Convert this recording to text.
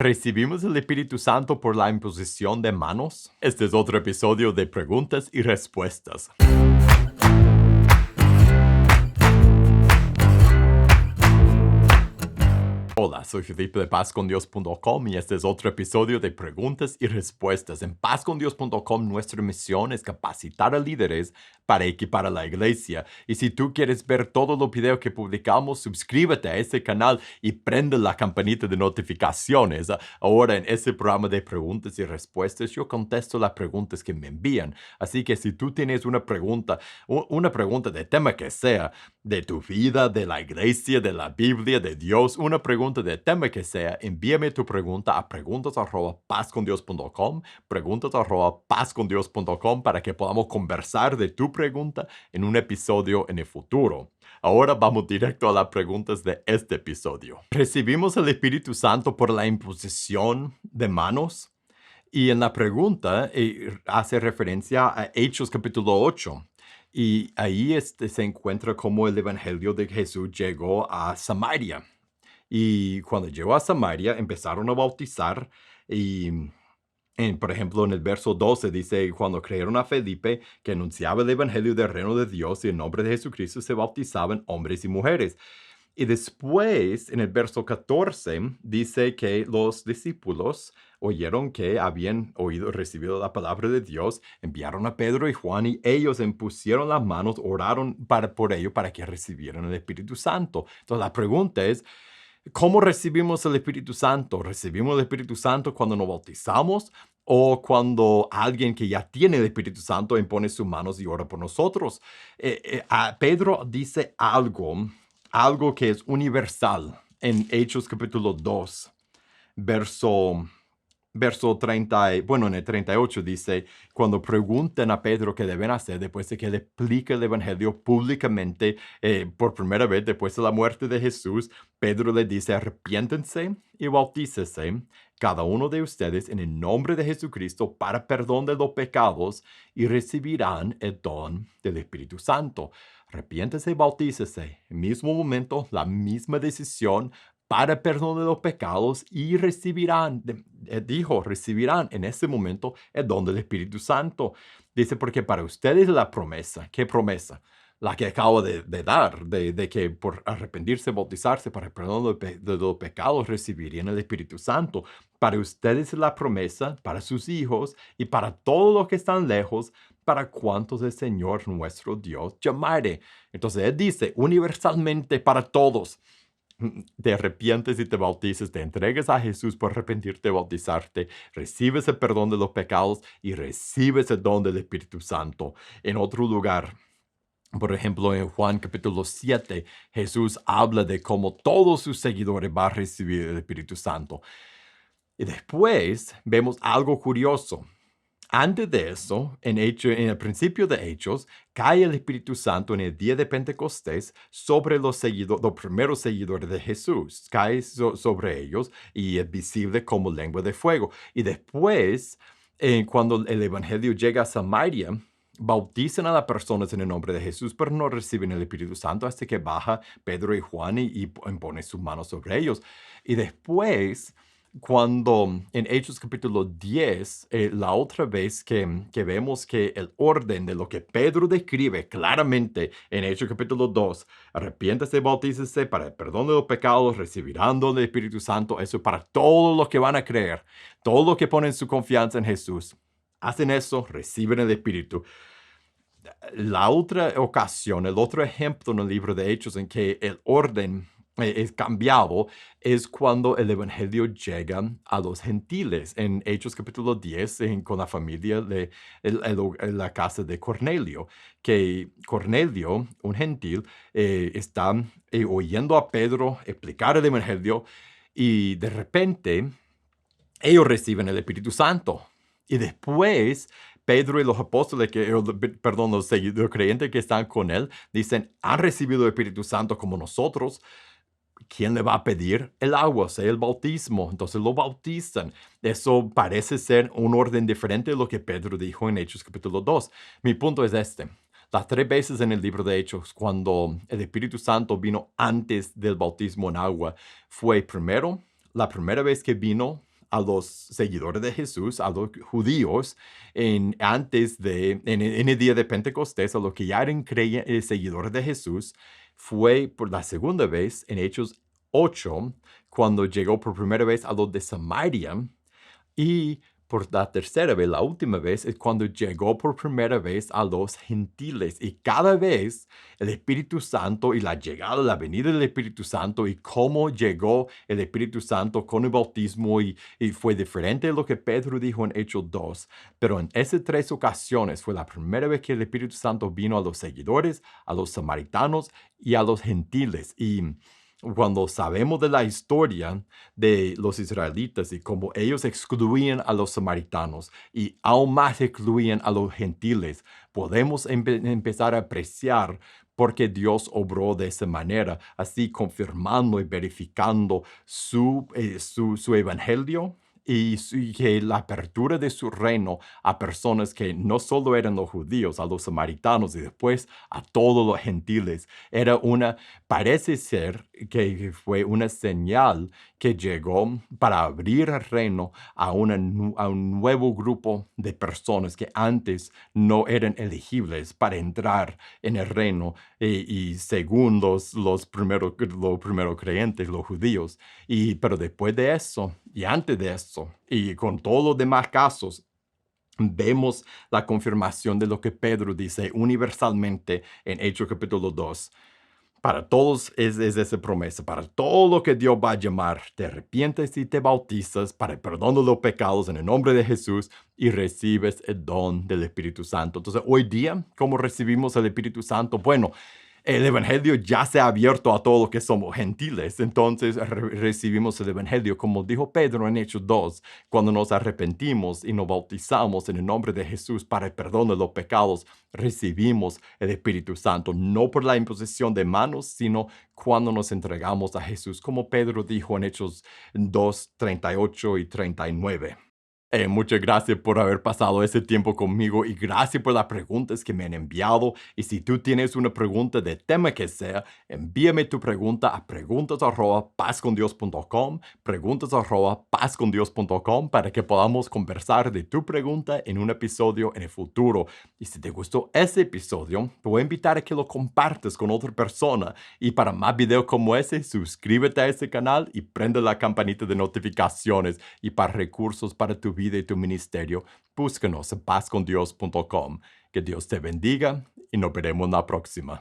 ¿Recibimos el Espíritu Santo por la imposición de manos? Este es otro episodio de preguntas y respuestas. Hola, soy Felipe de pazcondios.com y este es otro episodio de preguntas y respuestas. En pazcondios.com nuestra misión es capacitar a líderes para equipar a la iglesia. Y si tú quieres ver todos los videos que publicamos, suscríbete a este canal y prende la campanita de notificaciones. Ahora en este programa de preguntas y respuestas yo contesto las preguntas que me envían. Así que si tú tienes una pregunta de tema que sea, de tu vida, de la iglesia, de la Biblia, de Dios, una pregunta de tema que sea, envíame tu pregunta a preguntas@pazcondios.com, preguntas@pazcondios.com para que podamos conversar de tu pregunta en un episodio en el futuro. Ahora vamos directo a las preguntas de este episodio. ¿Recibimos el Espíritu Santo por la imposición de manos? Y en la pregunta hace referencia a Hechos capítulo 8. Y ahí se encuentra cómo el Evangelio de Jesús llegó a Samaria. Y cuando llegó a Samaria empezaron a bautizar y, por ejemplo, en el verso 12 dice, cuando creyeron a Felipe, que anunciaba el Evangelio del reino de Dios y en nombre de Jesucristo se bautizaban hombres y mujeres. Y después, en el verso 14, dice que los discípulos oyeron que habían recibido la palabra de Dios, enviaron a Pedro y Juan y ellos impusieron las manos, oraron por ello para que recibieran el Espíritu Santo. Entonces la pregunta es, ¿cómo recibimos el Espíritu Santo? ¿Recibimos el Espíritu Santo cuando nos bautizamos o cuando alguien que ya tiene el Espíritu Santo impone sus manos y ora por nosotros? Pedro dice algo que es universal en Hechos capítulo 2, verso 30, en el 38 dice, cuando preguntan a Pedro qué deben hacer después de que le explica el Evangelio públicamente por primera vez después de la muerte de Jesús, Pedro le dice, arrepiéntense y bautícese cada uno de ustedes en el nombre de Jesucristo para perdón de los pecados y recibirán el don del Espíritu Santo. Arrepiéntese y bautícese. En el mismo momento, la misma decisión para perdón de los pecados y recibirán en ese momento el don del Espíritu Santo. Dice, porque para ustedes la promesa, ¿qué promesa? La que acabo de dar, de que por arrepentirse, bautizarse para el perdón de los pecados recibirían el Espíritu Santo. Para ustedes la promesa, para sus hijos y para todos los que están lejos, para cuantos el Señor nuestro Dios llamare. Entonces Él dice universalmente para todos. Te arrepientes y te bautizas, te entregas a Jesús por arrepentirte y bautizarte, recibes el perdón de los pecados y recibes el don del Espíritu Santo. En otro lugar, por ejemplo, en Juan capítulo 7, Jesús habla de cómo todos sus seguidores van a recibir el Espíritu Santo. Y después vemos algo curioso. Antes de eso, en el principio de Hechos, cae el Espíritu Santo en el día de Pentecostés sobre los primeros seguidores de Jesús. Cae sobre ellos y es visible como lengua de fuego. Y después, cuando el Evangelio llega a Samaria, bautizan a las personas en el nombre de Jesús, pero no reciben el Espíritu Santo hasta que baja Pedro y Juan y pone sus manos sobre ellos. Y después, cuando en Hechos capítulo 10, la otra vez que vemos que el orden de lo que Pedro describe claramente en Hechos capítulo 2, arrepiéntase, bautícese para el perdón de los pecados, recibirán el Espíritu Santo, eso es para todos los que van a creer, todos los que ponen su confianza en Jesús. Hacen eso, reciben el Espíritu. La otra ocasión, el otro ejemplo en el libro de Hechos en que el orden es cambiado es cuando el Evangelio llega a los gentiles. En Hechos capítulo 10, con la familia de en la casa de Cornelio, que Cornelio, un gentil, está oyendo a Pedro explicar el Evangelio y de repente ellos reciben el Espíritu Santo. Y después Pedro y los apóstoles, los creyentes que están con él, dicen, han recibido el Espíritu Santo como nosotros. ¿Quién le va a pedir el agua? O sea, el bautismo. Entonces lo bautizan. Eso parece ser un orden diferente de lo que Pedro dijo en Hechos capítulo 2. Mi punto es este. Las 3 veces en el libro de Hechos, cuando el Espíritu Santo vino antes del bautismo en agua, fue primero, la primera vez que vino a los seguidores de Jesús, a los judíos, en el día de Pentecostés, a los que ya eran seguidores de Jesús, fue por la segunda vez en Hechos 8, cuando llegó por primera vez a los de Samaria, y por la tercera vez, la última vez, es cuando llegó por primera vez a los gentiles. Y cada vez el Espíritu Santo y la llegada, la venida del Espíritu Santo y cómo llegó el Espíritu Santo con el bautismo y fue diferente de lo que Pedro dijo en Hechos 2. Pero en esas tres ocasiones fue la primera vez que el Espíritu Santo vino a los seguidores, a los samaritanos y a los gentiles. Y cuando sabemos de la historia de los israelitas y cómo ellos excluían a los samaritanos y aún más excluían a los gentiles, podemos empezar a apreciar por qué Dios obró de esa manera, así confirmando y verificando su evangelio y que la apertura de su reino a personas que no solo eran los judíos, a los samaritanos y después a todos los gentiles, parece ser que fue una señal que llegó para abrir el reino a un nuevo grupo de personas que antes no eran elegibles para entrar en el reino, y según los primeros creyentes, los judíos. Pero después de eso y antes de eso y con todos los demás casos, vemos la confirmación de lo que Pedro dice universalmente en Hechos capítulo 2. Para todos es esa promesa, para todo lo que Dios va a llamar, te arrepientes y te bautizas para el perdón de los pecados en el nombre de Jesús y recibes el don del Espíritu Santo. Entonces, hoy día, ¿cómo recibimos el Espíritu Santo? Bueno, el Evangelio ya se ha abierto a todos los que somos gentiles. Entonces recibimos el Evangelio, como dijo Pedro en Hechos 2, cuando nos arrepentimos y nos bautizamos en el nombre de Jesús para el perdón de los pecados, recibimos el Espíritu Santo, no por la imposición de manos, sino cuando nos entregamos a Jesús, como Pedro dijo en Hechos 2, 38 y 39. Muchas gracias por haber pasado ese tiempo conmigo y gracias por las preguntas que me han enviado. Y si tú tienes una pregunta de tema que sea, envíame tu pregunta a preguntas@pazcondios.com, preguntas@pazcondios.com, para que podamos conversar de tu pregunta en un episodio en el futuro. Y si te gustó ese episodio, te voy a invitar a que lo compartas con otra persona. Y para más videos como ese, suscríbete a este canal y prende la campanita de notificaciones. Y para recursos para tu vida y tu ministerio, búscanos en pazcondios.com. Que Dios te bendiga y nos veremos la próxima.